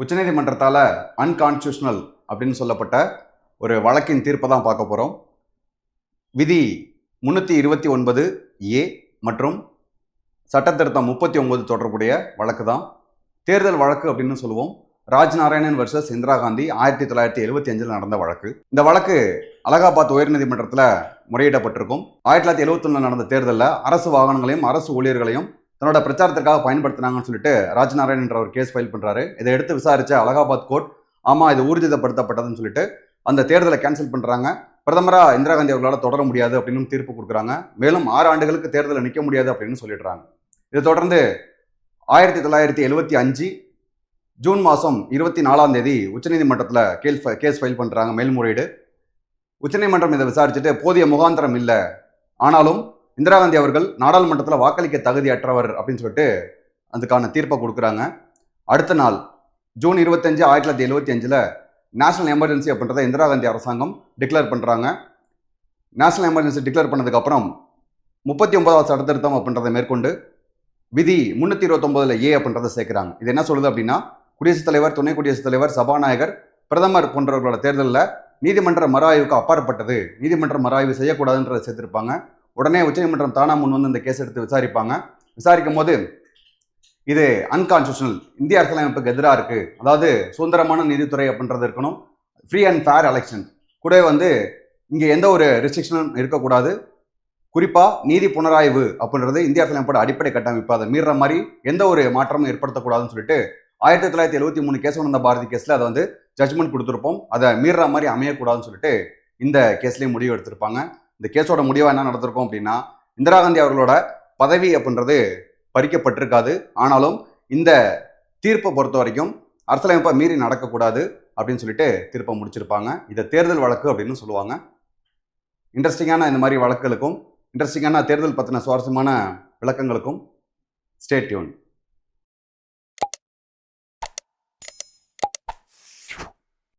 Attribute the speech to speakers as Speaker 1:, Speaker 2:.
Speaker 1: உச்சநீதிமன்றத்தால் unconstitutional அப்படின்னு சொல்லப்பட்ட ஒரு வழக்கின் தீர்ப்பை தான் பார்க்க போகிறோம். விதி 329A மற்றும் சட்டத்திருத்தம் 39 தொடர்புடைய வழக்கு தான். தேர்தல் வழக்கு அப்படின்னு சொல்லுவோம். ராஜ்நாராயணன் வர்சஸ் இந்திரா காந்தி 1975 நடந்த வழக்கு. இந்த வழக்கு அலகாபாத் உயர்நீதிமன்றத்தில் முறையிடப்பட்டிருக்கும். 1971 நடந்த தேர்தலில் அரசு வாகனங்களையும் அரசு ஊழியர்களையும் தன்னோட பிரச்சாரத்திற்காக பயன்படுத்தினாங்கன்னு சொல்லிட்டு ராஜ்நாராயணன்ற ஒரு கேஸ் ஃபைல் பண்ணுறாரு. இதை எடுத்து விசாரிச்ச அலகாபாத் கோர்ட் ஆமாம் இது ஊர்ஜிதப்படுத்தப்பட்டதுன்னு சொல்லிட்டு அந்த தேர்தலை கேன்சல் பண்ணுறாங்க. பிரதமராக இந்திரா காந்தி அவர்களால் தொடர முடியாது அப்படின்னு தீர்ப்பு கொடுக்குறாங்க. மேலும் 6 ஆண்டுகளுக்கு தேர்தலில் நிற்க முடியாது அப்படின்னு சொல்லிடுறாங்க. இதை தொடர்ந்து 1975 ஜூன் மாதம் 24 உச்சநீதிமன்றத்தில் கேஸ் ஃபைல் பண்ணுறாங்க, மேல்முறையீடு. உச்சநீதிமன்றம் இதை விசாரிச்சுட்டு போதிய முகாந்திரம் இல்லை, ஆனாலும் இந்திரா காந்தி அவர்கள் நாடாளுமன்றத்தில் வாக்களிக்க தகுதியற்றவர் அப்படின்னு சொல்லிட்டு அதுக்கான தீர்ப்பை கொடுக்குறாங்க. அடுத்த நாள் ஜூன் 25, 1975 நேஷனல் எமர்ஜென்சி அப்படின்றத இந்திரா காந்தி அரசாங்கம் டிக்ளேர் பண்ணுறாங்க. நேஷனல் எமர்ஜென்சி டிக்ளேர் பண்ணதுக்கப்புறம் 39வது சட்டத்திருத்தம் அப்படின்றத மேற்கொண்டு விதி 329A அப்படின்றத சேர்க்குறாங்க. இது என்ன சொல்லுது அப்படின்னா, குடியரசுத் தலைவர், துணை குடியரசுத் தலைவர், சபாநாயகர், பிரதமர் போன்றவர்களோட தேர்தலில் நீதிமன்ற மறுஆய்வுக்கு அப்பாற்பட்டது, நீதிமன்ற மறுஆய்வு செய்யக்கூடாதுன்றதை சேர்த்திருப்பாங்க. உடனே உச்சநீதிமன்றம் தானா முன் வந்து இந்த கேஸ் எடுத்து விசாரிப்பாங்க. விசாரிக்கும் போது இது அன்கான்ஸ்டியூஷனல், இந்திய அரசியலமைப்புக்கு எதிராக இருக்குது, அதாவது சுதந்திரமான நீதித்துறை அப்படின்றது இருக்கணும், ஃப்ரீ அண்ட் ஃபேர் எலெக்ஷன் கூட இங்கே எந்த ஒரு ரெஸ்ட்ரிக்ஷனும் இருக்கக்கூடாது, குறிப்பாக நீதி புனராய்வு அப்படின்றது இந்திய அரசியலமைப்போட அடிப்படை கட்டமைப்பு, அதை மீற மாதிரி எந்த ஒரு மாற்றமும் ஏற்படுத்தக்கூடாதுன்னு சொல்லிட்டு 1973 கேசவானந்த பாரதி கேஸில் அதை ஜட்ஜ்மெண்ட் கொடுத்துருப்போம். அதை மீற மாதிரி அமையக்கூடாதுன்னு சொல்லிட்டு இந்த கேஸ்லேயும் முடிவு எடுத்திருப்பாங்க. இந்த கேஸோட முடிவாக என்ன நடந்திருக்கும் அப்படின்னா, இந்திரா காந்தி அவர்களோட பதவி அப்படின்றது பறிக்கப்பட்டிருக்காது, ஆனாலும் இந்த தீர்ப்பை பொறுத்த வரைக்கும் அரசியலமைப்பை மீறி நடக்கக்கூடாது அப்படின்னு சொல்லிட்டு தீர்ப்பை முடிச்சிருப்பாங்க. இதை தேர்தல் வழக்கு அப்படின்னு சொல்லுவாங்க. இன்ட்ரெஸ்டிங்கான இந்த மாதிரி வழக்குகளுக்கும் இன்ட்ரெஸ்டிங்கான தேர்தல் பற்றின சுவாரஸ்யமான விளக்கங்களுக்கும் ஸ்டே டியூன்.